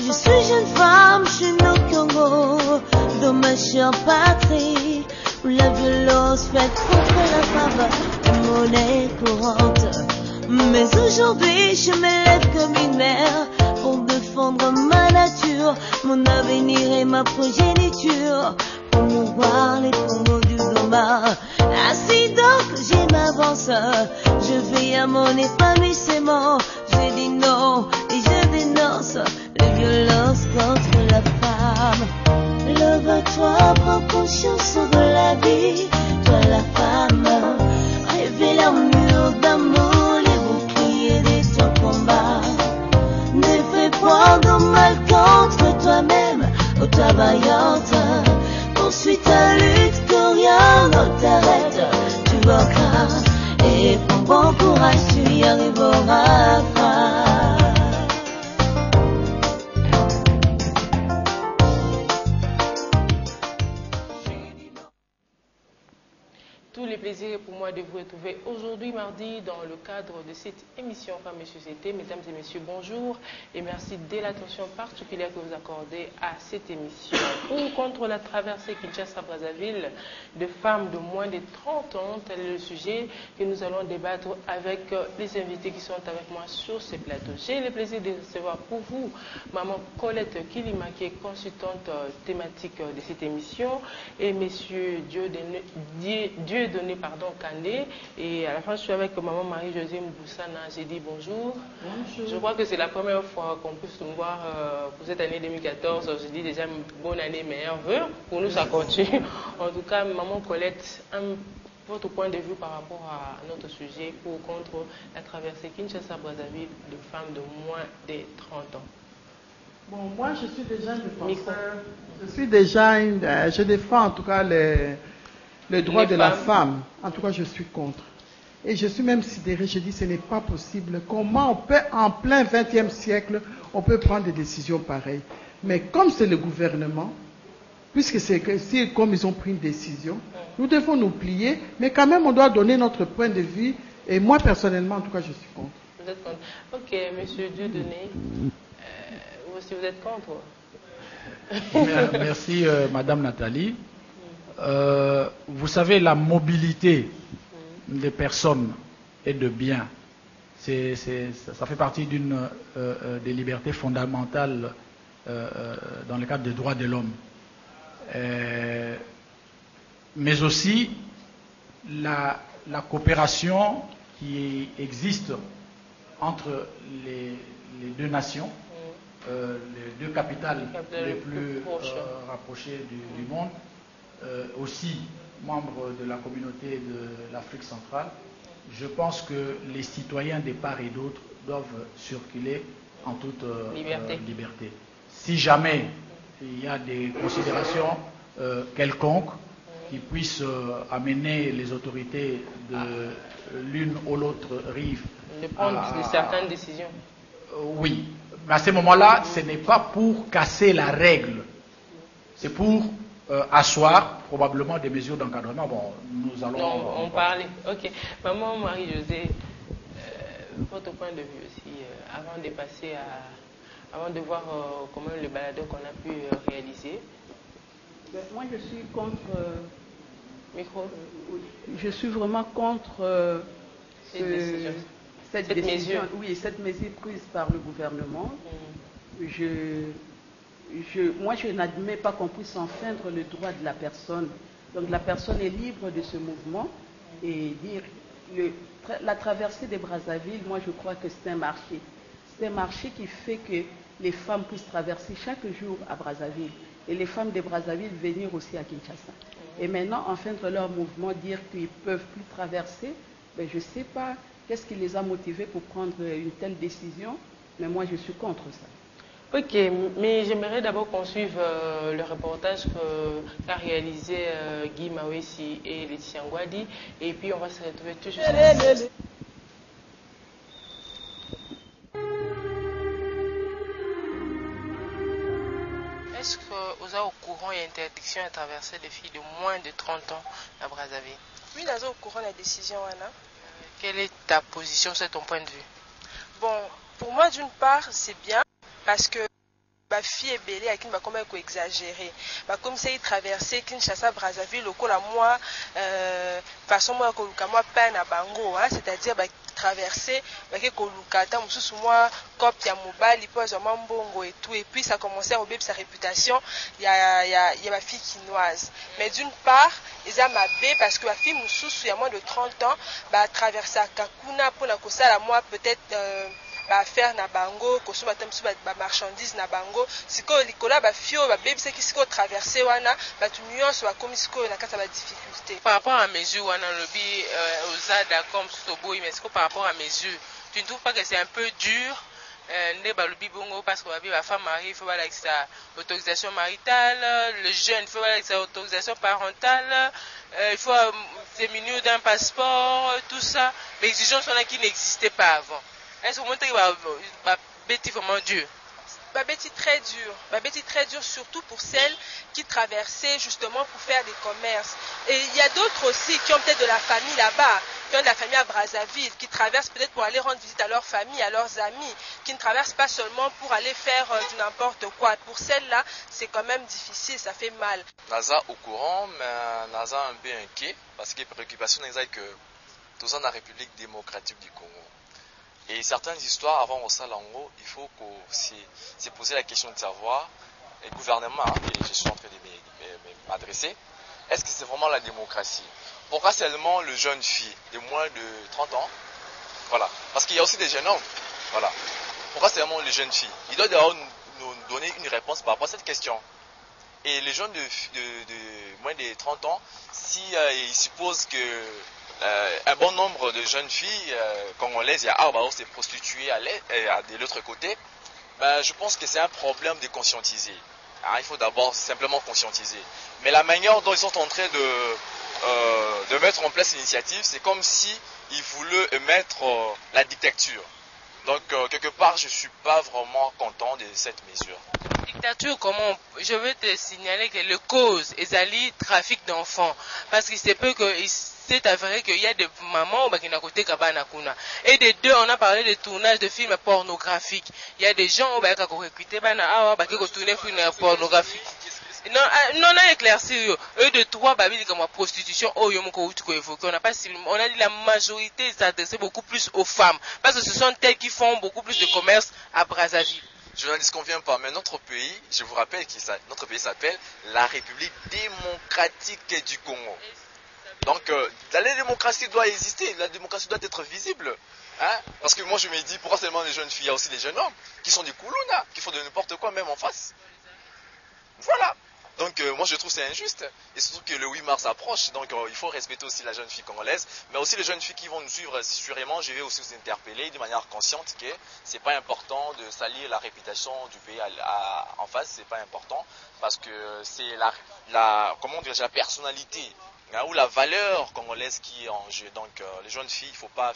Je suis jeune femme, je suis née au Congo, dans ma chère patrie, où la violence faite contre la femme est monnaie courante. Mais aujourd'hui, je me lève comme une mère pour défendre ma nature, mon avenir et ma progéniture, promouvoir les combos du Doma. Ainsi donc, je m'avance, je veille à mon épanouissement. Je dis non et je dénonce les violences contre la femme. Lève-toi, prends conscience de la vie, toi la femme. Rêvez l'amour d'amour, les boucliers de ton combat. Ne fais point de mal contre toi-même, ô toi vaillante. Poursuis ta lutte, que rien ne t'arrête. Tu vaincras et prends bon courage, tu y arriveras. Tous les plaisirs pour moi de vous retrouver aujourd'hui mardi dans le cadre de cette émission Femmes et Société. Mesdames et messieurs, bonjour et merci de l'attention particulière que vous accordez à cette émission. Pour ou contre la traversée Kinshasa-Brazzaville de femmes de moins de 30 ans, tel est le sujet que nous allons débattre avec les invités qui sont avec moi sur ce plateau. J'ai le plaisir de recevoir pour vous Maman Colette Kilima, qui est consultante thématique de cette émission, et Monsieur Dieudonné Kandé, et à la fin je suis avec maman Marie-Josée Mboussana. J'ai dit bonjour. Bonjour. Je crois que c'est la première fois qu'on puisse nous voir pour cette année 2014. Je dis déjà bonne année, meilleurs vœux. Pour nous ça continue. En tout cas, maman Colette, votre point de vue par rapport à notre sujet pour ou contre la traversée Kinshasa-Brazzaville de femmes de moins de 30 ans. Bon, moi je suis déjà une défenseur. Je défends en tout cas le droit de la femme. En tout cas, je suis contre. Et je suis même sidérée, je dis ce n'est pas possible. Comment on peut, en plein 20e siècle, on peut prendre des décisions pareilles. Mais comme c'est le gouvernement, puisque c'est comme ils ont pris une décision, nous devons nous plier, mais quand même on doit donner notre point de vue. Et moi personnellement, en tout cas, je suis contre. Vous êtes contre. Ok, monsieur Dieudonné, vous aussi vous êtes contre? Merci Madame Nathalie. Vous savez, la mobilité des personnes et de biens, ça fait partie des libertés fondamentales dans le cadre des droits de l'homme. Mais aussi la coopération qui existe entre les deux nations, les deux capitales les plus rapprochées du monde. Aussi membre de la communauté de l'Afrique centrale, je pense que les citoyens des part et d'autre doivent circuler en toute liberté. Si jamais il y a des considérations quelconques qui puissent amener les autorités de l'une ou l'autre rive de prendre certaines décisions. Oui, mais à ce moment-là, ce n'est pas pour casser la règle, c'est pour asseoir probablement des mesures d'encadrement. Bon, nous allons en parler. Ok. Maman Marie-Josée, votre point de vue aussi, avant de passer avant de voir comment le balado qu'on a pu réaliser. Moi, je suis contre. Micro. Je suis vraiment contre cette décision. Oui, cette mesure prise par le gouvernement. Moi, je n'admets pas qu'on puisse enfreindre le droit de la personne. Donc, la personne est libre de ce mouvement et dire la traversée des Brazzaville, moi, je crois que c'est un marché. C'est un marché qui fait que les femmes puissent traverser chaque jour à Brazzaville et les femmes de Brazzaville venir aussi à Kinshasa. Et maintenant, enfreindre leur mouvement, dire qu'ils ne peuvent plus traverser, ben, je ne sais pas qu'est-ce qui les a motivés pour prendre une telle décision, mais moi, je suis contre ça. Ok, mais j'aimerais d'abord qu'on suive le reportage qu'a réalisé Guy Mawesi et Laetitia Ngwadi, et puis on va se retrouver tout juste après. Est-ce que vous êtes au courant et interdiction de traverser des filles de moins de 30 ans à Brazzaville? Oui, nous sommes au courant de la décision, Anna. Quelle est ta position, c'est ton point de vue? Bon, pour moi, d'une part, c'est bien parce que ba fille ebele akini ba koma ko exagérer ba comme ça il traverser Kinshasa Brazzaville lokola moi façon moi ko luka moi peine à bango hein, c'est-à-dire ba traverser ba ke ko luka ta mususu moi cop ya mobali po za mbongo et tout et puis ça commençait à obéir sa réputation il y a ma fille chinoise mais d'une part ils a mabé parce que ma fille mususu il y a moins de 30 ans ba traverser Kakuna pour la kosala moi peut-être ba faire na bango ko soba tam soba ba marchandise na bango siko likola ba fio ba baby c'est qui siko traverser wana ba tu nuance ba comme siko na kata ba difficulté par rapport à mesure wana lobby aux ada comme Sobo mais siko par rapport à mesure tu ne trouves pas que c'est un peu dur ne ba lobby bongo parce que ba femme mariée il faut avec sa autorisation maritale le jeune il faut avec sa autorisation parentale il faut se munir d'un passeport tout ça mais exigences sont là qui n'existaient pas avant. Est-ce que vous montrez que bêtis vraiment dur? Bêtis très dur, surtout pour celles qui traversaient justement pour faire des commerces. Et il y a d'autres aussi qui ont peut-être de la famille là-bas, qui ont de la famille à Brazzaville, qui traversent peut-être pour aller rendre visite à leur famille, à leurs amis, qui ne traversent pas seulement pour aller faire du n'importe quoi. Pour celles-là, c'est quand même difficile, ça fait mal. Naza au courant, mais Naza un peu inquiet, parce que les préoccupations c'est que tout ça dans la République démocratique du Congo. Et certaines histoires, avant au Salango, il faut se poser la question de savoir, le gouvernement, et je suis en train de m'adresser, est-ce que c'est vraiment la démocratie? Pourquoi seulement le jeune fille de moins de 30 ans? Voilà. Parce qu'il y a aussi des jeunes hommes. Voilà. Pourquoi seulement les jeunes filles? Il doit d'ailleurs nous donner une réponse par rapport à cette question. Et les jeunes de moins de 30 ans, si ils supposent que un bon nombre de jeunes filles congolaises, il y a s'est prostituées de l'autre côté, je pense que c'est un problème de conscientiser. Il faut d'abord simplement conscientiser. Mais la manière dont ils sont en train de mettre en place l'initiative, c'est comme si ils voulaient mettre la dictature. Donc, quelque part, je ne suis pas vraiment content de cette mesure. Dictature, comment je veux te signaler que le cause est le trafic d'enfants. Parce qu'il se peut que c'est avéré qu'il y a des mamans qui n'ont côté Kabana Kuna. Et des deux, on a parlé de tournage de films pornographiques. Il y a des gens qui ont recruté qui ont tourné des films pornographiques. Non, on a éclairci. Eux de trois, comme la prostitution, on a dit la majorité s'adressait beaucoup plus aux femmes. Parce que ce sont elles qui font beaucoup plus de commerce à Brazzaville. Je ne disconviens pas, mais notre pays, je vous rappelle que notre pays s'appelle la République démocratique du Congo. Donc, la démocratie doit exister, la démocratie doit être visible. Hein? Parce que moi, je me dis, pourquoi seulement les jeunes filles? Il y a aussi les jeunes hommes qui sont des koulouna, qui font de n'importe quoi, même en face. Voilà. Donc, moi, je trouve c'est injuste. Et surtout que le 8 mars approche, donc il faut respecter aussi la jeune fille congolaise. Mais aussi les jeunes filles qui vont nous suivre, sûrement, je vais aussi vous interpeller de manière consciente que c'est pas important de salir la réputation du pays en face, c'est pas important. Parce que c'est comment dire, la personnalité ou la valeur congolaise qui est en jeu. Donc les jeunes filles, il ne faut pas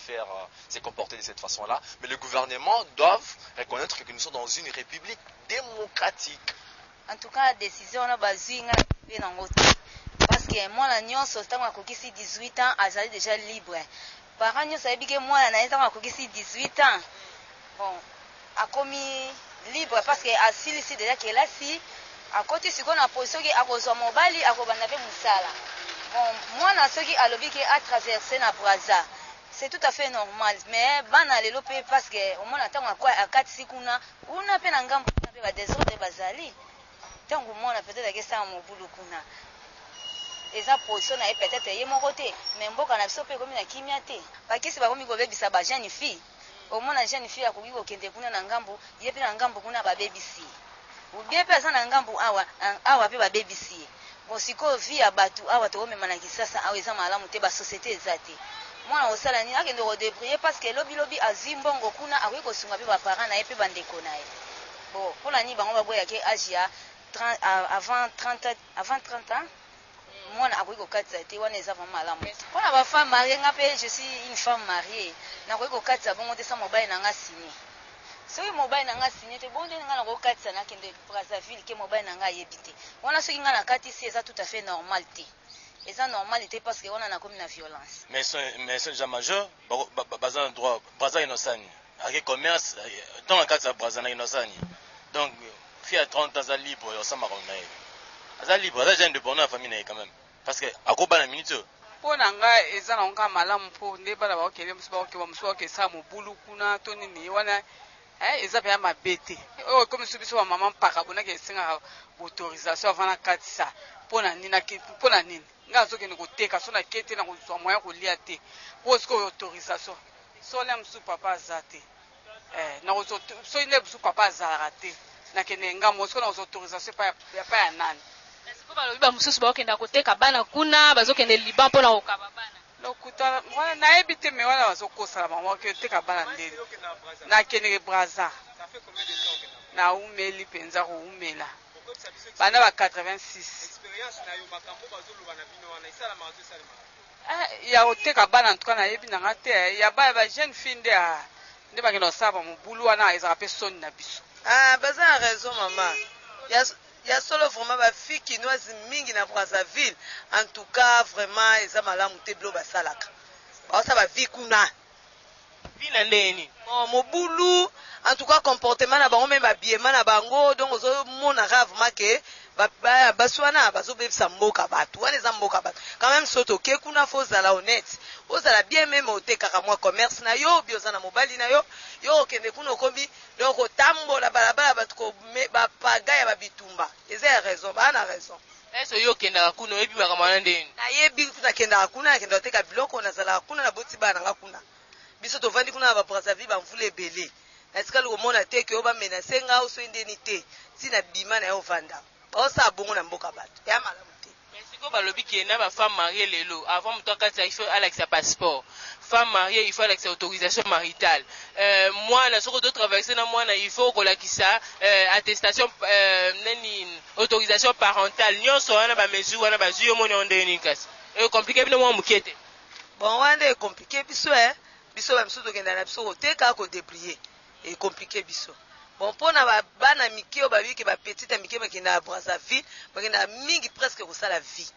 se comporter de cette façon-là. Mais le gouvernement doit reconnaître que nous sommes dans une république démocratique. En tout cas, la décision est basée parce que moi, la 18 ans, elle est déjà libre. Par contre, ça veut dire que moi, la 18 ans, bon, a commis libre parce que c'est déjà qu'elle a si à côté si on a position qui a besoin mobile a kobanabe musala. Bon, moi na ceux qui a lobby qui a traversé na Brazza. C'est tout à fait normal, mais bana lelo pe parce que au moins attend quoi à 4 sikuna una pe na ngambo pe ba désordre bazali. Tant que moi na peut-être que ça mon boulot kuna. Et ça position na peut-être yé mon côté, mais mboka na biso pe comme na kimia te. Ba kisi ba komi ko bebisa ba jeune fille. Au moins la jeune fille a komi ko kende kuna na ngambo, yé pe na ngambo kuna ba bebisi. Ou bien personne na ngambo awa pe ba bebisi. Bon siko vie abatu awa to mema na kisasa awa eza malamu te ba société ezate. Moi osala ni akende ko débrouiller parce que lobi azimbongo kuna akoki ko sunga pe ba parents na ye pe bandeko na ye. Bon pour la ni bango ba boya ke agia avant 30 ans. Moi akoki ko katsa te wana eza vraiment malamu. Pour la femme mariée ngape je suis une femme mariée. Na akoki ko katsa bongo te sa mobile na nga signé. Soki mobile na nga signé te bonde nga na ko katsa na kende Brazzaville ke mobile na nga yebite. Wana soki nga na kati si eza tout à fait normal te. Eza normalité parce que wana na komi na violence. Mais c'est déjà majeur, bazan droit, bazan innocent. Avec commerce, dans la carte Brazzaville innocent. Donc fille à 30 ans, ça libre, ça m'a remis. Ça libre, ça j'ai un dépendant à la famille quand même. Parce que, à quoi la minute? Pour nanga ezana onka malamu po ndeba la bakele musuba ke sa mobulu kuna toni ni wana eza pe mabete o comme subiso wa maman paka bona ke singa autorisation avant katisa pona nini nga zo ke ni koteka so na kete na kozwa moya ko lia te po sko autorisation so le musu papa zate na ko so ile musu papa zarate na ke nga mo sko na autorisation pa ya nani. Est-ce que balobi ba mususu bakenda koteka bana kuna bazokende Liban mpona kokaba bana? Lokuta wana nayebi te me wana bazokosala bango koteka bana ndeni nakendeke Braza na umeli mpenza koumela bana ba 86 ya koteka bana ntuka nayebi nanga te ya baya ba jeune fille nde bakenda kosala bamobulu wana ezaka mpe soni na biso. Baza na raison mama. Il y a solo vraiment ba fille kinoise mingi na Brazzaville. En tout cas, vraiment, eza malamu te blo basalaka. Ba sa ba vie kuna. Vie na ndeni. Bon, mobulu, en tout cas comportement na bango même habillement na bango, donc ozo mona vraiment ke baswana bazo bebisa mboka batu. Wana eza mboka batu. Quand même soto ke kuna fo zala honnête. Ozala bien même otekaka mwa commerce na yo, bioza na mobali na yo. Yo okende kuna okombi donc otambola balabala batu ko bapaga ya babitumba. Eza ya raison, ba na raison. Est-ce yo kendaka kuna yebi bakamana ndeni? Na yebi kuna kendaka kuna kenda oteka biloko na zala kuna na boti bana nga kuna. Biso tovandi kuna ba Brazzaville ba mvule ebele. Na sika lukomona te ke oba menace nga oso ndeni te. Sina bima na yo vanda. Ba osa bongo na mboka batu. Ya malamu. Ko balobi ki na ba femme mariée lelo avant muto kati il faut alaxer passeport. Femme mariée il faut alaxer autorisation maritale. Moi na soko de traverser na moi na il faut ko lakisa attestation autorisation parentale. Nyonso wana ba mesure wana ba zuyo moni ondeni kasi. E compliqué bino mo mukete. Bon wana e compliqué biso biso ba biso to kenda na biso ko teka ko déplier. E compliqué biso. Bon, pour na bana miki o babi ke ba petite miki ba kenda à Brazzaville, ba kenda mingi presque ko sala vie.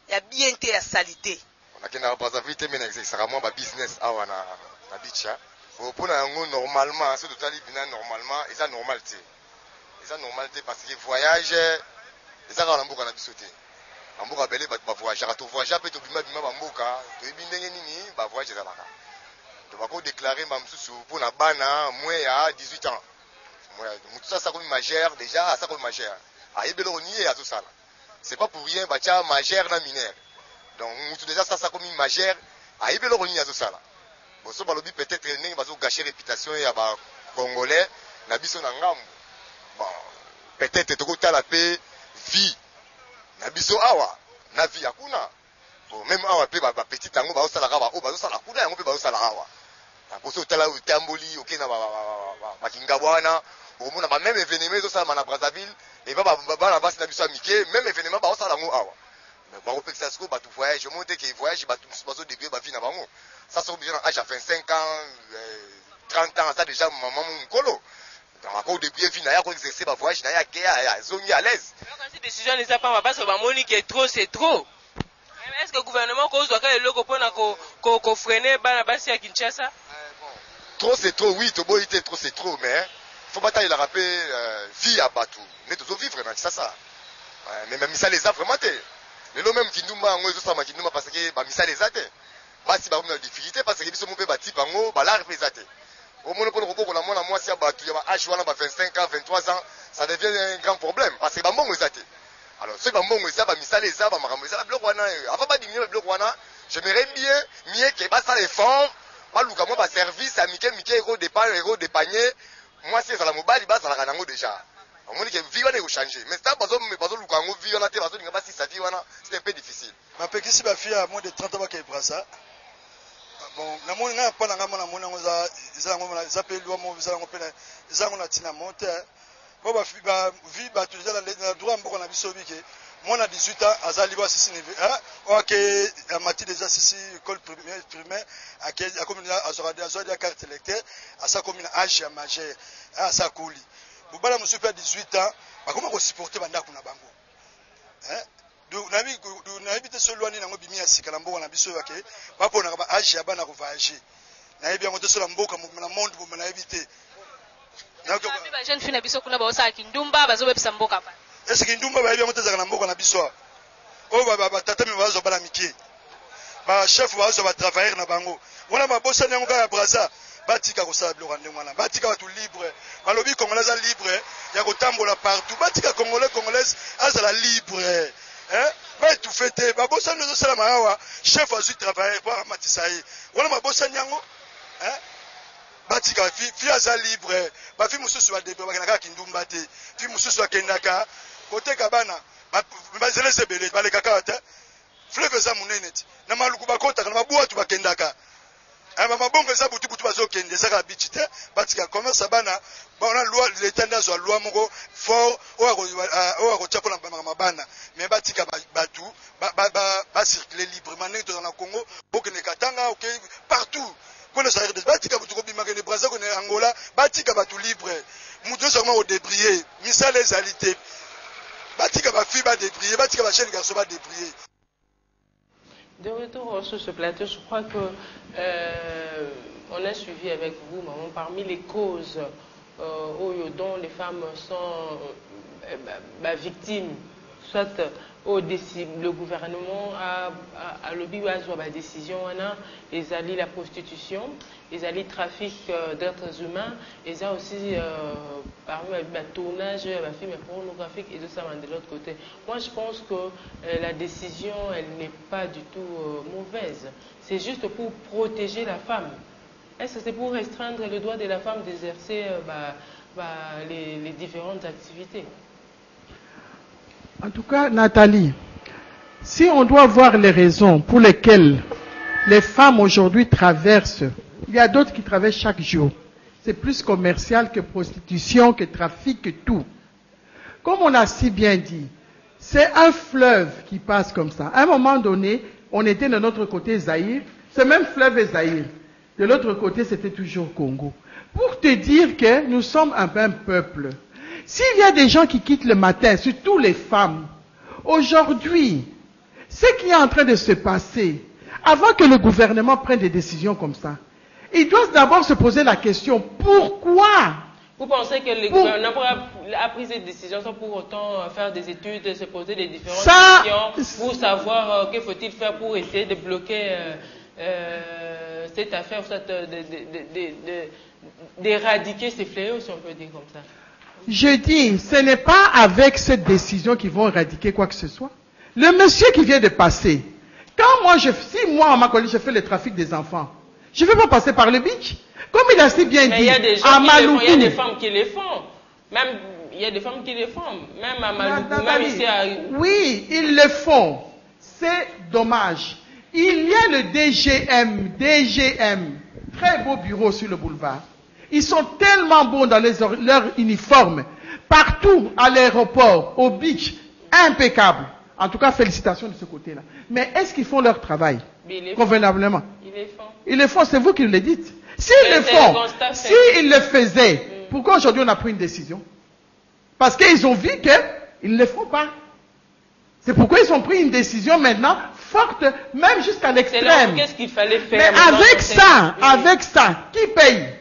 Ya bien te ya salité. On a kenda à Brazzaville te mena exactement ba business awa na bicha. Pour na ngo normalement, c'est totalement bina normalement, et ça normalité. Et ça normalité parce que voyage et ça na mboka na biso te. Mboka belé ba voyager, to voyager peut to bima ba mboka, to ebindenge nini ba voyager za baka. To ba ko déclarer ba msusu pour na bana moins ya 18 ans. Ça, ça comme majeur déjà, ça comme majeur. C'est pas pour rien, bah majeur na mineur. Donc déjà ça comme majeur, à tout ça là. Bon, ça peut-être il va gâcher réputation et bah congolais, na biso na ngam. Bon, peut-être to kota la paix vie. Na biso awa, na vie akuna. Bon, même awa pe ba petit tango ba osala ka ba o ba osala kuna yango pe ba osala awa. Pour ça tala utamboli, OK na ba kingabwana. Au moins, même événement, ça, à Brazzaville, et pas la base de Mickey, même événement, ça, là, mais bon, on ça, bah, tout voyage, je monte qu'il voyage, bah, tout ce degré, bah, vie, ça, c'est bien, âge à 25 ans, 30 ans, ça, déjà, maman, mon colo. Dans la cour de bien, vie, n'a pas exercé, bah, voyage, n'a pas zone à l'aise. Quand cette décision n'est pas, parce que, bah, Monique est trop, c'est trop. Est-ce que le gouvernement, cause, doit le logo pour freiner, bah, la base à Kinshasa? Trop, c'est trop, oui, Tobo, il trop, c'est trop, mais, faut pas tailler la rapper vie à Batou mais tout vivre c'est ça mais même ça les a vraiment té les lots même qui nous m'a ngoi ça qui nous parce que bah ça les a té bah si bah on a difficulté parce que biso mon pe bati bango bah la représenté au moins pour le la moi si à Batou il y a âge wana 25 ans 23 ans ça devient un grand problème parce que bah mon ça té alors c'est bah mon ça bah ça les a bah makambo ça bloc wana avant pas diminuer le bloc wana j'aimerais bien mieux que bah ça les fonds pas luka moi bah service à Mickey héros de panier. Moi, c'est la mobile, bah, ça l'a déjà. On dit que vivre est changé. Mais ça, parce que nous vivons là, parce que si ça vit, c'est un peu difficile. Ma petite fille a moins de 30 ans qui est brassard. Bon, la monnaie n'a pas la gamme, la monnaie, ils appellent l'homme, ils ont un tina monte. Bon, bah, vie, bah, tu as le droit, on a vu sauvé que moi, à 18 ans, à Zaliba, c'est signé. Ok, à Mathilde, déjà, c'est école primaire, à comme à Zoradia, carte électeur, à sa commune âge à majeur, à sa couli. Vous avez monsieur 18 ans, comment vous supportez Bandakuna Bango? Donc, on a habité sur l'ouani, on a mis à Sikalambo, on a mis sur le quai, pas pour âge à Bana voyager. On a bien monté sur la mboka, on a monde, on a évité. ba jeune fille na biso kuna ba osa kindumba bazo bepsa mboka pa. Est-ce que kindumba ba yebi moteza na mboka na biso? O ba tata mi bazo bala miki. Ba chef bazo ba travailler na bango. Wana ba bossa nyango ya Brazza. Batika kosala biloko ndenge wana. Batika batu libre. Balobi congolais libre ya kotambola partout. Batika congolaise azala libre. Hein? Ba tout fêter. Ba bossa nzo sala mawa. Chef azu travailler pour Matisai. Wana ba bossa nyango. Hein? Batika fi aza libre. Ba fi mususu ba debe bakana kindumba te. Fi mususu akendaka koteka bana. Ba zelese belé ba le kakata. Fleuve za munene ti. Na maluku bakota na mabuwa tu bakendaka. Mabongo eza butu bazokende ezaka bichite batika commerce bana bona loi l'état ndazo loi moko fort o akotia pona mabana mais batika batu ba circuler librement dans le Congo bokene katanga OK partout pona ça batika butu ko bimaka ne Brazza ko ne Angola batika batu libre muto seulement au débrier misale les alités batika ba fi ba débrier batika ba chaîne garçon ba débrier. De retour sur ce plateau, je crois que on a suivi avec vous, maman, parmi les causes dont les femmes sont victimes, soit le gouvernement a lobby la décision, ils allient la prostitution, ils allient le trafic d'êtres humains, ils ont aussi parmi le tournage, la film pornographique et tout ça de l'autre côté. Moi, je pense que la décision, elle n'est pas du tout mauvaise. C'est juste pour protéger la femme. Est-ce que c'est pour restreindre le droit de la femme d'exercer les différentes activités? En tout cas, Nathalie, si on doit voir les raisons pour lesquelles les femmes aujourd'hui traversent, il y a d'autres qui traversent chaque jour. C'est plus commercial que prostitution, que trafic, que tout. Comme on a si bien dit, c'est un fleuve qui passe comme ça. À un moment donné, on était de notre côté Zaïre, ce même fleuve est Zaïre. De l'autre côté, c'était toujours Congo. Pour te dire que nous sommes un même peuple. S'il y a des gens qui quittent le matin, surtout les femmes, aujourd'hui, ce qui est en train de se passer, avant que le gouvernement prenne des décisions comme ça, il doit d'abord se poser la question, pourquoi? Vous pensez que le gouvernement a pris cette décision sans pour autant faire des études, se poser des différentes questions, pour savoir que faut-il faire pour essayer de bloquer cette affaire, d'éradiquer ces fléaux, si on peut dire comme ça? Je dis, ce n'est pas avec cette décision qu'ils vont éradiquer quoi que ce soit. Le monsieur qui vient de passer, si moi, à ma collègue, je fais le trafic des enfants, je ne vais pas passer par le beach. Comme il a si bien dit, il y a des gens il y a des femmes qui les font. Même, il y a des femmes qui les font. Même à Maloukou, même ici à... Oui, ils le font. C'est dommage. Il y a le DGM, très beau bureau sur le boulevard. Ils sont tellement bons dans leurs uniformes. Partout, à l'aéroport, au beach, impeccable. En tout cas, félicitations de ce côté-là. Mais est-ce qu'ils font leur travail convenablement? Ils le font, c'est vous qui le dites. S'ils le font, s'ils le faisaient, pourquoi aujourd'hui on a pris une décision? Parce qu'ils ont vu qu'ils ne le font pas. C'est pourquoi ils ont pris une décision maintenant forte, même jusqu'à l'extrême. Qu'est-ce qu'il fallait faire? Mais avec ça, qui paye?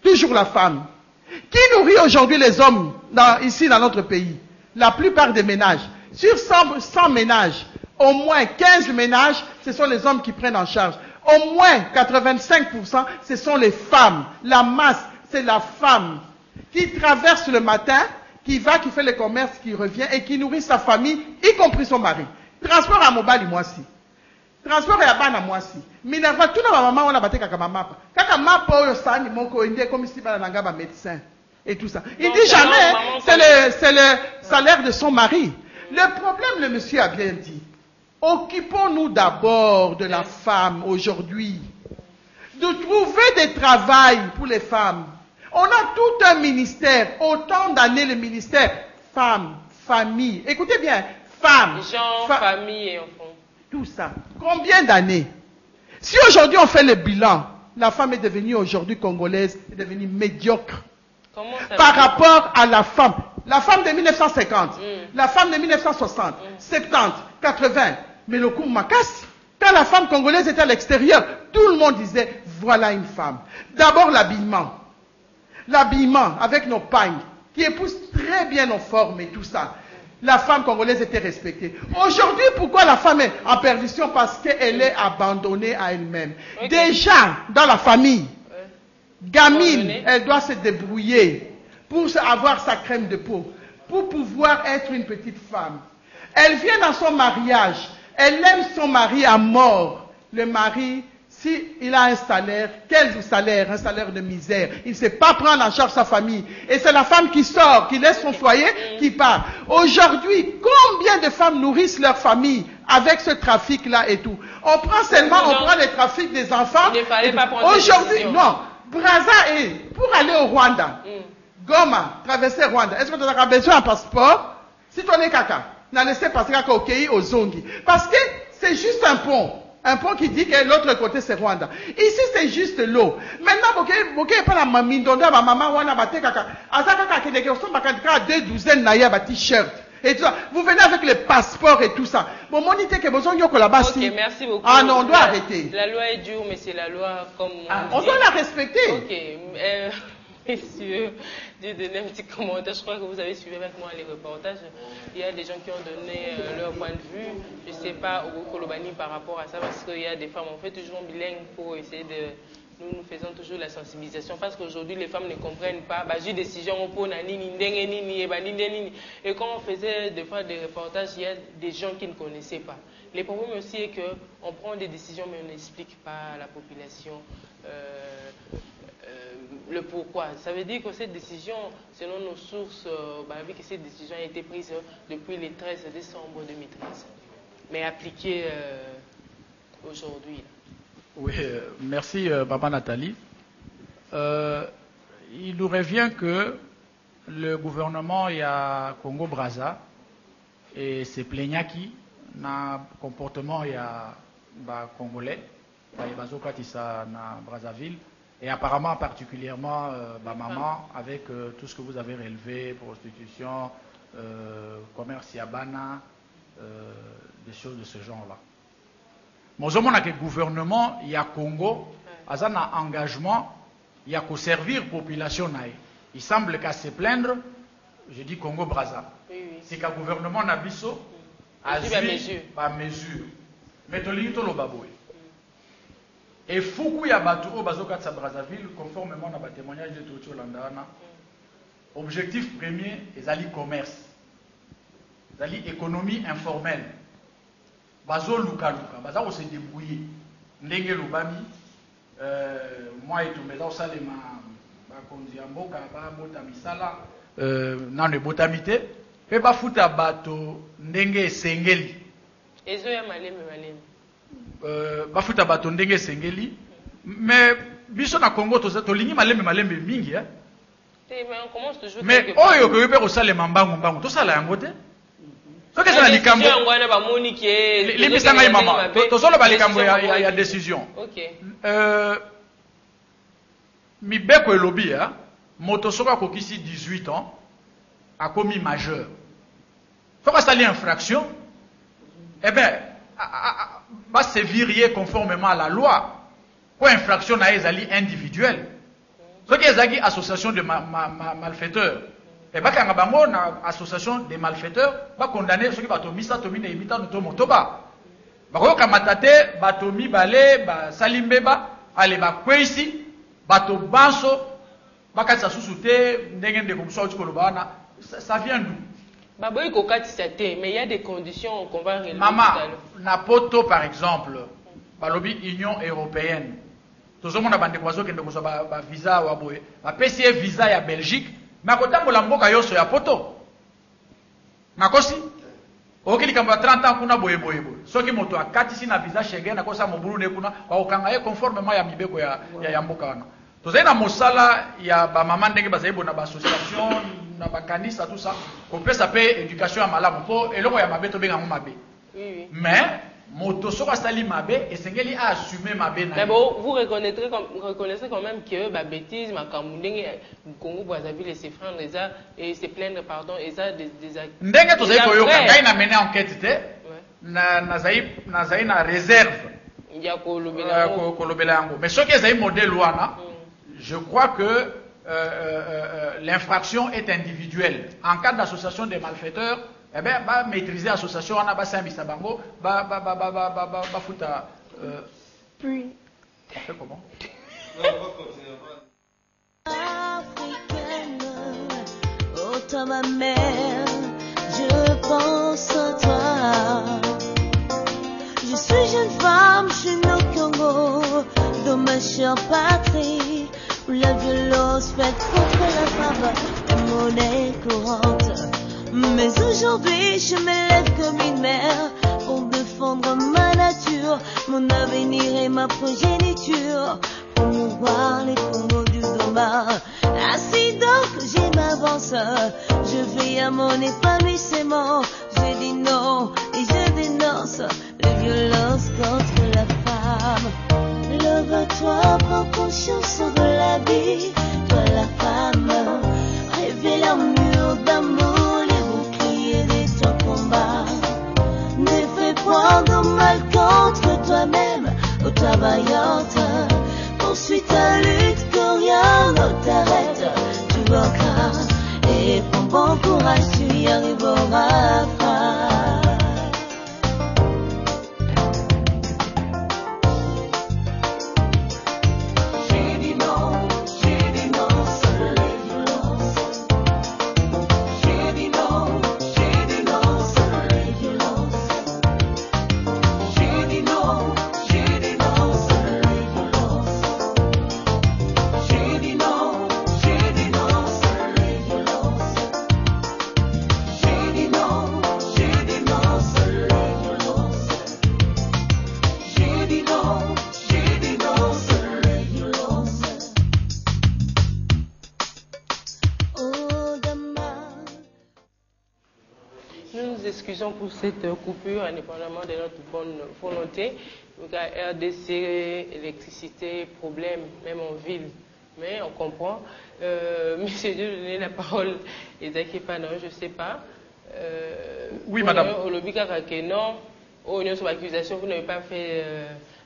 Toujours la femme. Qui nourrit aujourd'hui les hommes ici dans notre pays? La plupart des ménages. Sur 100 ménages, au moins 15 ménages, ce sont les hommes qui prennent en charge. Au moins 85%, ce sont les femmes. La masse, c'est la femme qui traverse le matin, qui fait le commerce, qui revient et qui nourrit sa famille, y compris son mari. Transport à Mobali, moi aussi. Transport à Bana, moi aussi. Minerva, tout le monde on a battu kaka mapa. Kaka mapa oyo sani moko inde comme si bana nanga ba médecin et tout ça. Il dit jamais, c'est le salaire de son mari. Le problème, le monsieur a bien dit. Occupons-nous d'abord de la femme aujourd'hui. De trouver des travails pour les femmes. On a tout un ministère, autant d'années le ministère. Femmes, famille. Écoutez bien, femmes. Famille et enfants. Tout ça. Combien d'années? Si aujourd'hui on fait le bilan, la femme est devenue aujourd'hui congolaise, est devenue médiocre. Par rapport à la femme. La femme de 1950, la femme de 1960, 70, 80. Mais le coup macasse. Quand la femme congolaise était à l'extérieur, tout le monde disait, voilà une femme. D'abord l'habillement. l'habillement avec nos pagnes, qui épousent très bien nos formes et tout ça. La femme congolaise était respectée. Aujourd'hui, pourquoi la femme est en perdition? Parce qu'elle est abandonnée à elle-même. Okay. Déjà, dans la famille, gamine, elle doit se débrouiller pour avoir sa crème de peau, pour pouvoir être une petite femme. Elle vient dans son mariage, elle aime son mari à mort. Le mari, s'il a un salaire, quel salaire? Un salaire de misère. Il ne sait pas prendre en charge sa famille. Et c'est la femme qui sort, qui laisse son foyer, qui part. Aujourd'hui, combien de femmes nourrissent leur famille avec ce trafic-là et tout? On prend seulement, on prend le trafic des enfants. Il ne fallait pas prendre aujourd'hui, non. Brazza est, pour aller au Rwanda, Goma, traverser Rwanda, est-ce que tu as besoin d'un passeport? Si tu es caca, n'a laissé passer caca au Kei, au Zongi. Parce que c'est juste un pont. Un pont qui dit que l'autre côté c'est Rwanda. Ici c'est juste l'eau. Maintenant, vous pas la mamie, ma maman, wana bate kaka. Azaka kaka, qui sont 2 douzaines naïa ba t-shirt. Et tout ça. Vous venez avec les passeports et tout ça. Bon, monité que besoin yoko là-bas. Ok, merci beaucoup. Ah non, on doit arrêter. La loi est dure, mais c'est la loi comme on doit la respecter. Ok, messieurs, de donner un petit commentaire. Je crois que vous avez suivi avec moi les reportages. Il y a des gens qui ont donné leur point de vue. Je ne sais pas au Kolobani par rapport à ça, parce qu'il y a des femmes, on fait toujours bilingue pour essayer de... Nous faisons toujours la sensibilisation, parce qu'aujourd'hui les femmes ne comprennent pas. J'ai décision pour et quand on faisait des fois des reportages, il y a des gens qui ne connaissaient pas. Le problème aussi est qu'on prend des décisions, mais on n'explique pas à la population le pourquoi. Ça veut dire que cette décision, selon nos sources, que cette décision a été prise depuis le 13 décembre 2013, mais appliquée aujourd'hui. Oui, merci Papa Nathalie. Il nous revient que le gouvernement il y a Congo-Brazza et c'est Pleignaki na comportement il y a Congolais, na Brazzaville. Et apparemment, particulièrement, maman, avec tout ce que vous avez relevé, prostitution, commerce yabana, des choses de ce genre-là. Mais au moins, que le gouvernement, il y a Congo, il y a un engagement, il y a qu'à servir la population. Il semble qu'à se plaindre, je dis Congo-Brazza. C'est que le gouvernement n'a pas à mesure. Mais tu l'as dit, et Foukou ya batu o bazoka tsa Brazzaville conformément à témoignage de Totio Landana. Objectif premier ezali commerce. Ezali économie informelle. Bazo luka luka, bazo se débrouiller. Ndenge lubami moi et tout mais ça salema ba konzi mboka ba bota misala na ne botamité pe ba futa bato ndenge sengeli. Ezo ya maleme. Bafuta bato ndenge sengeli mais biso na Congo tolingi malembe mingi mais on commence toujours mais oyo ko yope ko salema mbangu to sala yango te soki ça na likambo ngwana ba moni ke limbisa ngai mama to solo ba likambo ya décision mibeko elobi moto soka kokisi 18 ans a commis majeur faut que ça lie infraction va se virier conformément à la loi. Pour infraction à ezali individuelle. Ce qui est association de malfaiteurs. Et bah quand bango na association de malfaiteurs va condamner ceux qui va tomisa tomine imita no tomotoba. Ba ko kamatate ba tomi balé ba salimbeba ale ba kwesi ba to banso ba katsa susute ndenge ndeko mso tshikolo bana ça vient d'où? Mais il y a des conditions qu'on va relever. Maman, Napoto par exemple, balobi Union européenne. Tout le monde a bandé qui a visa ou a PCE visa ya Belgique, mais à côté de la yoso ya poto. Nakosi, okili kamba 30 ans kuna boye. Soki moto a katisi na visa Schengen na kosa mobulu ne kuna wa okanga conformément ya mibeko ya mboka wana. Tozali na mosala ya ba maman ndenge bazali bona ba association na bakanisa tout ça on peut s'appeler éducation à malamu po eloko ya mabe to benga mo mabe mais moto soko sali mabe esengeli a assumer mabe na mais bon vous reconnaissez quand même que ba bêtise makambu ndenge Congo Brazzaville se prendre et se plaindre pardon et ça des ndenge tozali koyoka ngai na mener enquête te na zai na réserve ya kolobela yango mais soki ezali modèle wana je crois que l'infraction est individuelle. En cas d'association des malfaiteurs, eh bien, va maîtriser l'association, on a bassin bisabango, va foutre. Puis. On fait comment? Africaine, oh toi ma mère, je pense à toi. Je suis jeune femme, je suis née au Congo, dans ma chère patrie, où la violence faite contre la femme est monnaie courante. Mais aujourd'hui, je me lève comme une mère pour défendre ma nature, mon avenir et ma progéniture, promouvoir les Congos du Doma. Ainsi donc, je m'avance, je veille à mon épanouissement. Je dis non et je dénonce les violences contre la femme. Lève-toi, prends conscience de la vie, toi la femme. Réveille l'amour d'amour, les boucliers de ton combat. Ne fais point de mal contre toi-même, ô toi vaillante. Poursuis ta lutte, que rien ne t'arrête. Tu vaincras et prends bon courage, tu y arriveras. Excusons pour cette coupure, indépendamment de notre bonne volonté. RDC, électricité, problème, même en ville. Mais on comprend. Monsieur, je vais donner la parole. Et pas, non, je ne sais pas. Oui, madame. Au lobby non, sur l'accusation, vous n'avez pas fait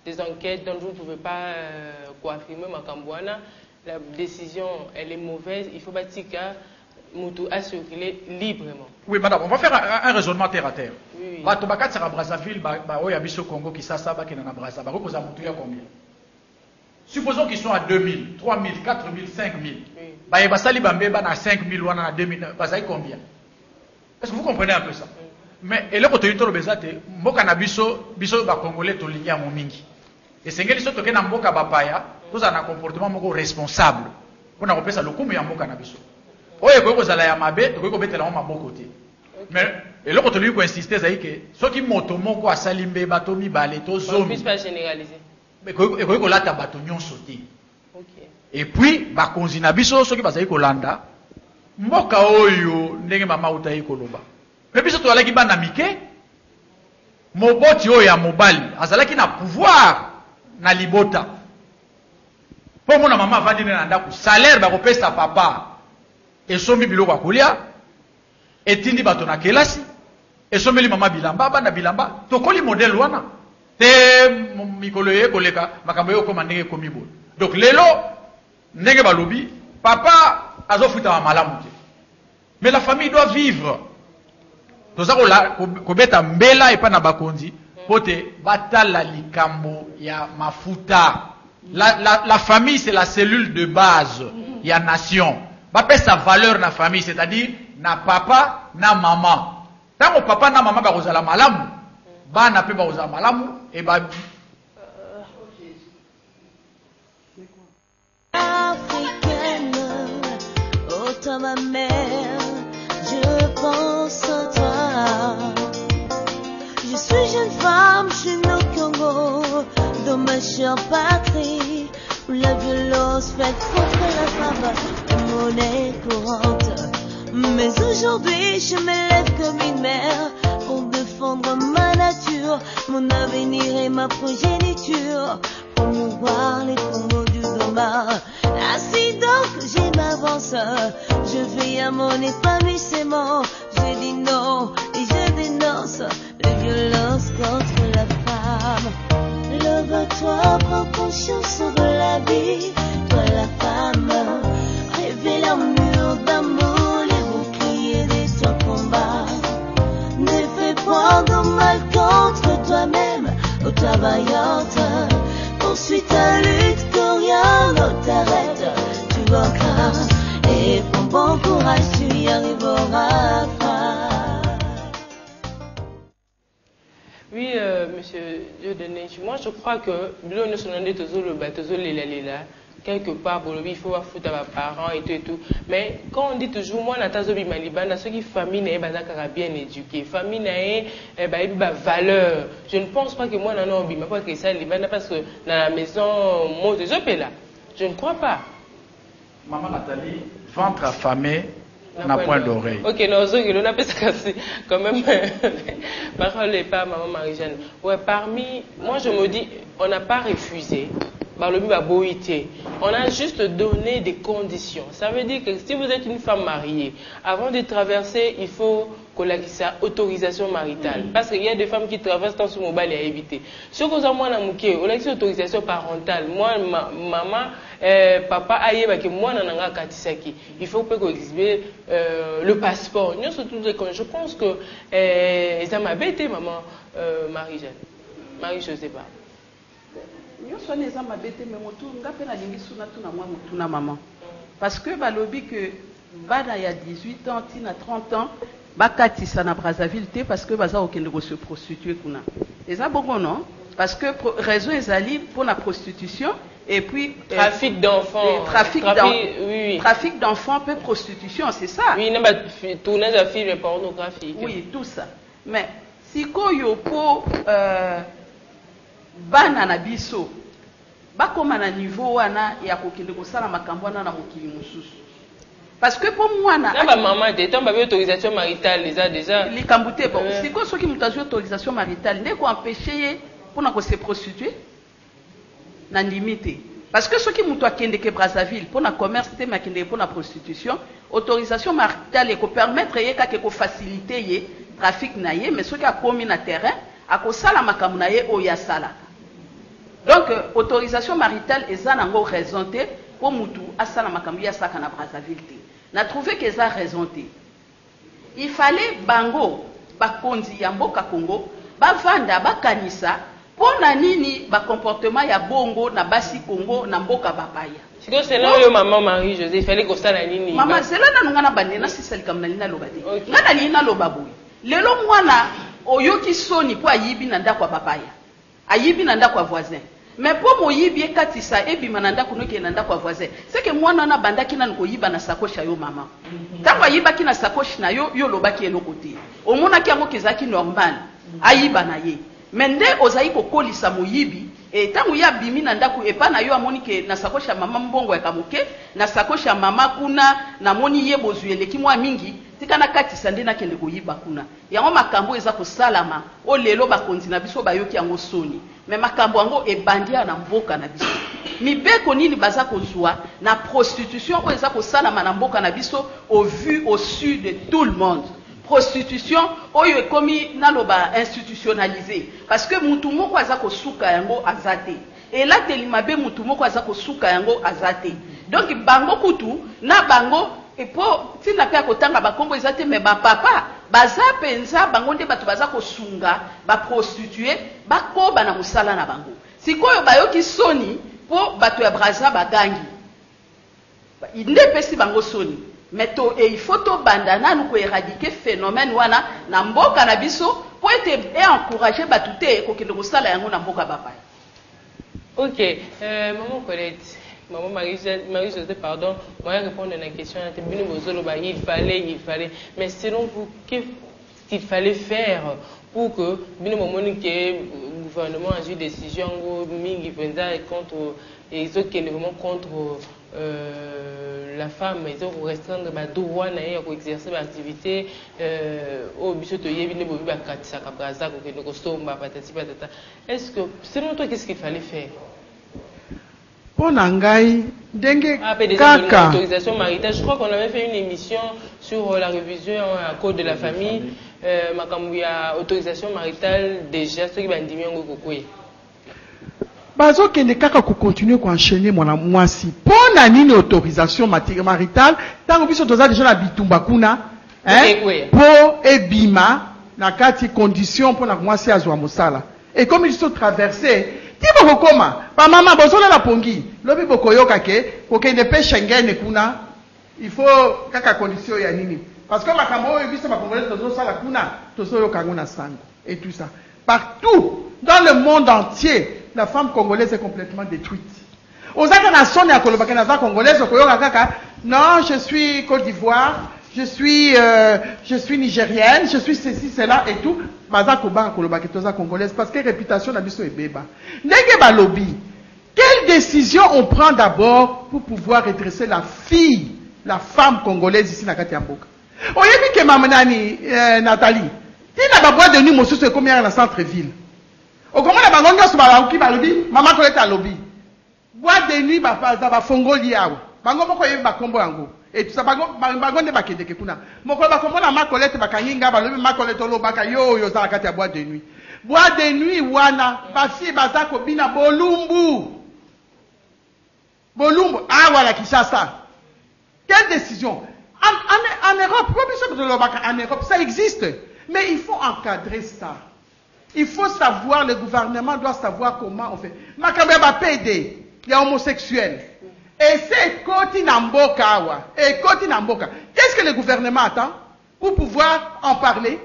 des enquêtes, donc vous ne pouvez pas affirmer Makambouana. La décision, elle est mauvaise. Il faut bâtir Moutou à circuler librement. Oui, madame, on va faire un raisonnement terre à terre. Oui. Batobakat sera Brazzaville, Oyabiso Congo, qui s'asaba, qui n'en a Brazzaville. Vous avez combien? Supposons qu'ils sont à 2000, 3000, 4000, 5000. Oui. Basali Bambé, à 5000 ou à 2000, Bazaï combien? Est-ce que vous comprenez un peu ça? Oui. Mais, et là, quand tu as dit, Mokana Biso, Congolais, tu as mon mingi. Et c'est que les autres qui ont Mboka Bapaya, tous ont un comportement responsable. On a repris ça, le coup, mais il y a Mokana Biso. Mais et là, quand on lui insiste, c'est que ceux qui montent mon à Salimbe, Batomi, Baleto, Zomi. On ne puisse pas généraliser. Mais quand on a ta bâtonnion sauté. Et puis, Bakonzina Biso, ceux qui passent à Kolanda, Moka Oyo, Nenge Mama Utaï Koloba. Mais puis, surtout, qui ban amike, Moboti Oya Mobali, Azala qui n'a pouvoir, na libota. Pour mon maman va dire, salaire, Bakopé sa papa. Et somi biloko akolia etindi bato na kelasi et somi li mama bilamba bana bilamba tokoli modèle wana te mikolo ye koleka makambo yo koma ndenge komi bo. Donc lelo ndenge balobi papa azofuta malamu te. Mais la famille doit vivre. Toza ko beta mbela epa na bakonzi pote batala likambo ya mafuta. La famille c'est la cellule de base ya nation. Bapé sa valeur na famille, c'est-à-dire na papa, na maman. Tant que papa na maman ba kozala malamu, ba na pe ba kozala malamu et ba Africaine, oh toi ma mère, je pense à toi. Je suis jeune femme, je suis née au Congo, dans ma chère patrie, où la violence faite contre la femme est monnaie courante. Mais aujourd'hui, je me lève comme une mère pour défendre ma nature, mon avenir et ma progéniture, promouvoir les Congos du Doma. Ainsi donc, je m'avance, je veille à mon épanouissement. Je dis non et je dénonce les violences contre la femme. Lève-toi, prends conscience de la vie, toi la femme. travaillante. Poursuis ta lutte, que rien ne t'arrête. Tu vaincras et prends bon courage, tu y arriveras. Oui, monsieur Dieudonné, moi je crois que nous sommes quelque part, il faut foutre à mes parents et tout. Mais quand on dit toujours, moi, Natazobi Malibana, ceux qui famille n'est pas bien éduquée, famille n'est pas valeur. Je ne pense pas que moi, Nanobi, mais pas que ça, Libana, parce que dans la maison, moi, je là. Je ne crois pas. Maman Nathalie, ventre affamé n'a point d'oreille. Ok, non, on a ça quand même. Parole et pas, maman Marie-Jeanne. Ouais, parmi, moi, je me dis, on n'a pas refusé. On a juste donné des conditions. Ça veut dire que si vous êtes une femme mariée, avant de traverser, il faut qu'on ait autorisation maritale. Parce qu'il y a des femmes qui traversent dans ce mobile à éviter. Ce que vous avez, on a une autorisation parentale. Moi, maman, papa, il faut qu'on exhibe le passeport. Je pense que ça m'a bêté, maman Marie-Jeanne. Marie-Josée. Nyonso neza mabete me motu ngape na lingi suna tuna mwa mutuna maman parce que balobi que bana ya 18 ans tina 30 ans bakatisa na Brazzaville te parce que baza okende ko se prostituer kuna eza bongo non parce que raison ezali pour la prostitution et puis trafic d'enfants trafic d'enfants peu prostitution c'est ça oui na ba tournage à film pornographique oui tout ça mais sikoyo po bana na biso bakoma na niveau wana ya kokende kosala makambo wana na mokili mosusu parce que pour moi na ba maman de temps ba autorisation maritale déjà likambo te bon siko soki mutu azwi autorisation maritale nde ko empêcher ye mpona ko se prostituer na limite parce que soki mutu akende ke Brazzaville mpona commerce te makende mpona prostitution autorisation maritale ko permettre ye kake ko faciliter ye trafic na ye mais soki akomi na terrain akosala makambo na ye oyo asalaka. Donc autorisation maritale eza nango raison te pour mutu asala makambo ya saka na Brazzaville te. Na trouvé que eza raison te. Il fallait bango bakonzi ya mboka Congo bavanda bakanisa pona nini ba comportement ya bongo na basi Congo na mboka bapaya. Siko c'est là où maman Marie-Josée il fallait kosala nini. Maman zela na ngana bandena sisali kamna lina lobate. Ngana lina lobaboy. Lelo mwana oyoki soni po ayibi na ndako bapaya. Ayibi na ndako voisin. Mais pour moyibi ekatisa ebima na ndako noki na ndako voisin. C'est que mwana na bandaki na koyiba na sakoshi yo maman. Tango ayiba ki na sakoshi na yo lobaki eloko te. Omona ki yango kezaki normal. Ayiba na ye. Mende ozai kokolisa moyibi et tango ya bimi na ndako epa na yo amoni ke na sakoshi ya mama mbongo ya kamuke na sakoshi ya mama kuna na moni ye bozueleki mwa mingi tika na katisa nde na kende koyiba kuna yango makambo eza kosalama o lelo bakonzi na biso bayoki yango soni me makambo yango ebandia na mboka na biso mibeko nini baza kozwa na prostitution o eza kosalama na mboka na biso au vu au su de tout le monde. Prostitution oyo ekomi naloba institutionnalisé parce que mutu moko aza kosuka yango azate et là telimabe mutu moko aza kosuka yango azate donc bango kutu na bango epo tina pe akotanga bakombo ezate me ba papa baza penza bango nde bato baza kosunga ba prostituer bakoba na musala na bango sikoyo bayoki soni po bato ya Brazza bagangi inde pesi bango soni meto et il faut to bandana nous ko éradiquer phénomène wana na mboka na biso pour être encourager batute ko kende ko sala yango na mboka bapa. OK, maman Colette, maman Marie-Josée, pardon, moi répondre à la question il fallait mais selon vous qu'est-ce qu'il fallait faire pour que le gouvernement a eu décision contre et ils ont vraiment contre la femme, ils ont restreindre le droit à exercer l'activité au but de est-ce que selon toi qu'est-ce qu'il fallait faire? Pour Nangai, l'autorisation maritale, je crois qu'on avait fait une émission sur la révision à code de la famille. Il y a autorisation maritale déjà, ce qui va dire bazo kende kaka ko continuer ko enchaîner moi si pona nini autorisation maritale tango biso toza déjà na bitumba kuna hein po ebima na kati condition pona moi si azwa mosala Et comme ils sont traversés, dis comment, pa maman, bozola la pongi, lobi bokoyo kake, koke ne pe Schengen kuna, il faut kaka condition ya nini. Parce que makambo biso ba congolais tozo sala kuna, tozo yo kanguna sango et tout ça. Partout dans le monde entier, la femme congolaise est complètement détruite. Ozaka na soni ya kolobaka na za congolaise koyoka kaka, non, je suis Côte d'Ivoire, je suis nigérienne, je suis ceci, cela et tout. Baza kobanga kolobaka toza congolaise parce que réputation na biso ebeba. Ndenge ba lobby. Quelle décision on prend d'abord pour pouvoir redresser la fille, la femme congolaise ici na kati ya mboka? Oyebi ke mamanani Nathalie. Tina ba boîte de nuit mosusu e combien na centre-ville. Okomona bango nyonso ba ki ba lobby, maman koleta lobby. Boîte de nuit ba fongoli awa. Bango moko yebi ba kombo yango. Et tout ça bango ne ba kende ke kuna. Moko ba kombo na makolete ba kanginga ba lobby makolete lo baka yo za kati ya boîte de nuit. Boîte de nuit wana ba fille baza ko bina bolumbu. Bolumbu awa la Kinshasa. Quelle décision? En Europe, en Europe, ça existe. Mais il faut encadrer ça. Il faut savoir, le gouvernement doit savoir comment on fait. Makabeba PD, il y a homosexuels. Et c'est Koti Namboka. Qu'est-ce que le gouvernement attend pour pouvoir en parler?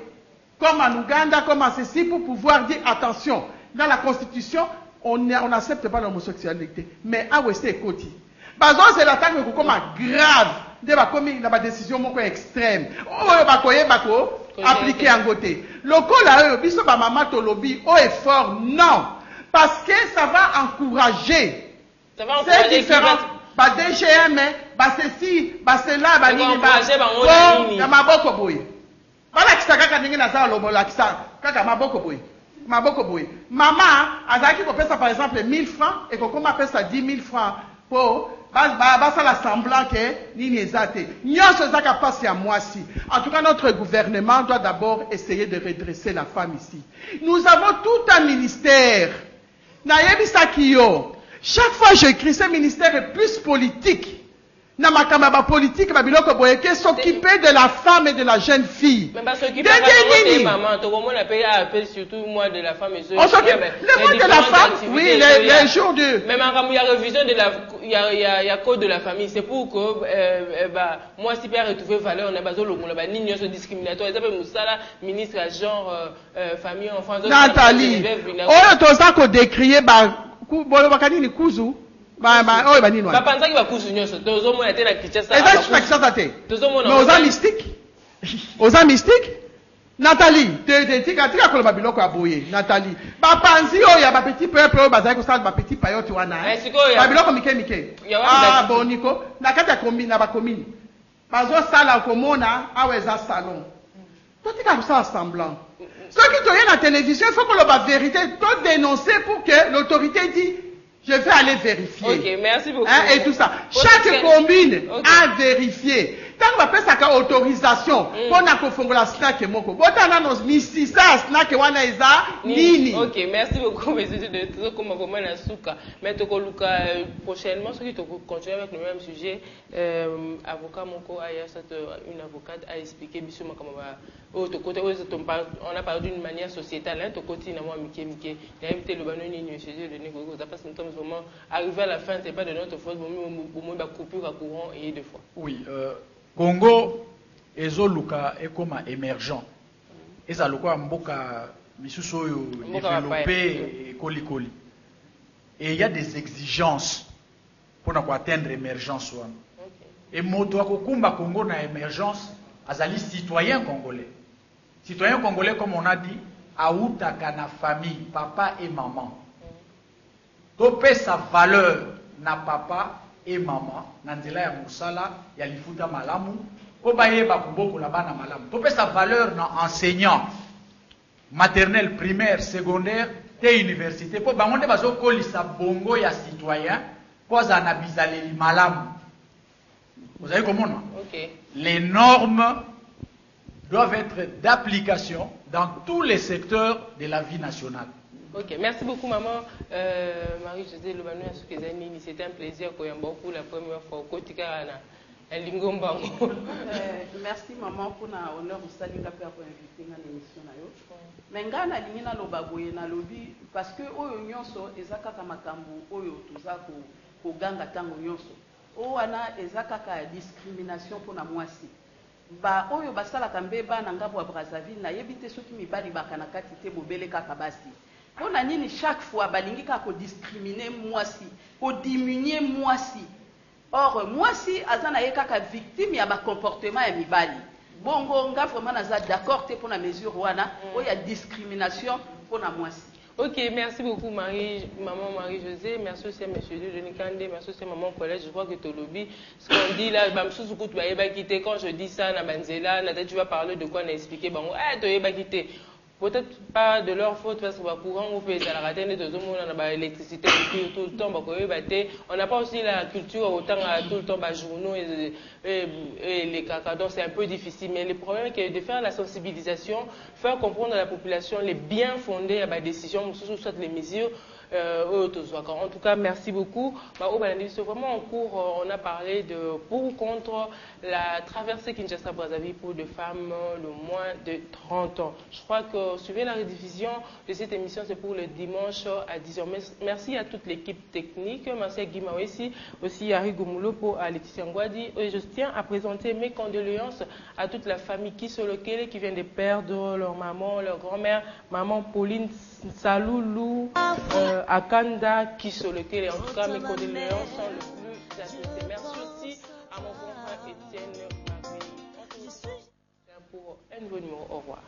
Comme en Ouganda, comme en ceci, pour pouvoir dire attention. Dans la Constitution, on n'accepte pas l'homosexualité. Mais à Ouest et Koti. Bazon, c'est l'attaque comme grave. De la commune, la décision moko extrême. Appliquer en côté. Le col là, biso ba mama to lobby au effort, non. Parce que ça va encourager. Ça va encourager. C'est différent. Ba DGM, ba ceci, ba cela, ba nini, ba maboko boy. Bala kisaka kaningi na za lobo la kisaka. Kaka maboko boy. Maboko boy. Maman, azaki ko pesa par exemple 1000 francs et ko koma pesa 10 000 francs pour ça la semblant que nini ezate. Nyonso zaka passe à moi si. En tout cas, notre gouvernement doit d'abord essayer de redresser la femme ici. Nous avons tout un ministère. Nayebisa kiyo. Chaque fois j'écris, ce ministère est plus politique. Namakamba politique, babiloko boyeke s'occuper de la femme et de la jeune fille. Mais parce s'occuper de la maman, tout le monde a payé appel surtout moi de la femme et ceux. On s'occupe le monde de la femme, oui, les jours de. Mais il y a révision de la, il y a code de la famille. C'est pour que moi si père retrouver valeur, on a besoin de l'homme, ni nion discriminatoire. Ils appellent Moussala, ministre à genre famille enfant. Nathalie, on a ça qu'on décrié bolo bakani ni kuzu. Oyo ba nini wana bapanzaki bakusu nyonso tozomona te na Kinshasa eza na Kinshasa te tozomona mais oza mystique Nathalie tika koloba biloko ya boye Nathalie bapanzi oyo ya bapeti peuple oyo bazali kosala bapeti payote wana babiloko mike boniko na kati ya commune na bacommune bazosala komona awa eza salon totika kosala semblant soki toye na télévision il faut koloba vérité to dénoncer pour que l'autorité dit je vais aller vérifier. Ok, merci beaucoup. Et tout ça. Chaque commune a vérifié. Tant qu'on appelle ça autorisation, on a confondu la snack et moko. Botana nos misi ça snack et wana eza nini. Ok, merci beaucoup messieurs de tout comme comment na suka. Mais to luka prochainement ceux qui continuer avec le même sujet avocat moko aya une avocate a expliqué biso makamba autre côté on a parlé d'une manière sociétale hein to côté na moi mike il a invité le banoni ni sujet de négo parce que nous sommes vraiment arrivé à la fin c'est pas de notre faute au moins ba coupure à courant et deux fois. Oui, Congo ezoluka ekoma émergent. Eza lokwa mboka misusu oyo développé kolikoli. Et il y a des exigences pour atteindre l'émergence. Et moto akokumba Congo na émergence azali citoyen congolais. Citoyen congolais comme on a dit autaka na famille papa et maman. Topé sa valeur na papa et maman na nzela ya musala ya lifuta malamu po bayeba kubokola bana malamu topé sa valeur na enseignant maternelle primaire secondaire te université po bango nde bazokolisa bongo ya citoyen po aza na bizaleli malamu. Vous avez compris? Okay. Les normes doivent être d'application dans tous les secteurs de la vie nationale. Ok, merci beaucoup maman. Marie-Josée Lobano, c'était un plaisir pour la première fois. Merci maman pour l'honneur de saluer pour inviter à l'émission. mais nga nalingi naloba boye nalobi parce que oyo nyonso eza kaka makambo oyo toza koganga ntango nyonso oyo wana eza kaka discrimination mpona mwasi oyo basalaka mbe bana ngambo ya Brazzaville nayebi te soki mibali baka na kati te mobele kaka basi mpona nini chaque fois balingi kaka kodiscrimine mwasi kodiminuer mwasi or mwasi aza na ye kaka victime ya bacomportement ya mibali bongo nga vraiment naza d'accord te mpona mesure wana oyo ya discrimination mpona mwasi. Ok, merci beaucoup maman Marie-Josée, merci aussi à M. Denis Kandé, merci aussi à maman Colette. Je crois que tu lobby, ce qu'on dit là, quand je dis ça, tu vas parler de quoi, on a expliqué, tu vas quitter. Peut-être pas de leur faute parce que courant ou fait ça la rater de tout le monde on a l'électricité tout le temps on n'a pas aussi la culture autant tout le temps journaux et les caca donc c'est un peu difficile mais le problème est de faire la sensibilisation faire comprendre à la population les bien fondés à la décision soit les mesures en tout cas, merci beaucoup. C'est vraiment en cours, on a parlé de pour ou contre la traversée Kinshasa-Brazzaville pour des femmes de moins de 30 ans. Je crois que suivez la rediffusion de cette émission, c'est pour le dimanche à 10h. Merci à toute l'équipe technique, merci à Guy Mawesi, aussi à Rigo Moulopo, à Laetitia Ngwadi. Et je tiens à présenter mes condoléances à toute la famille Kisolokele qui vient de perdre leur maman, leur grand-mère, maman Pauline Saloulou, Akanda Kisolokele. En tout cas, mes condoléances sont le plus attristées. Merci aussi à mon grand-frère Étienne Marie. On se retrouve pour un nouveau numéro. Au revoir.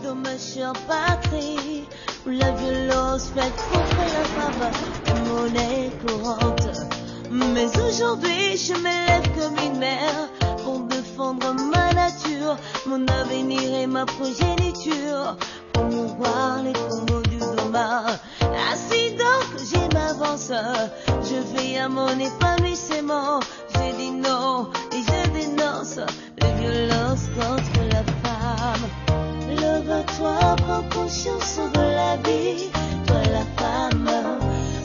Dans ma chère patrie, où la violence faite contre la femme est monnaie courante. Mais aujourd'hui, je me lève comme une mère pour défendre ma nature, mon avenir et ma progéniture, pour mouvoir les combos du doma. Ainsi donc, je m'avance, je veille à mon épanouissement. Je dis non et je dénonce les violences contre la femme. Lève-toi, prends conscience de la vie, toi la femme.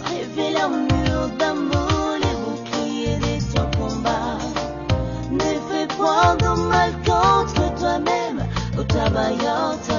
Révèle un mur d'amour, les boucliers de ton combat. Ne fais point de mal contre toi-même, ô travaillante.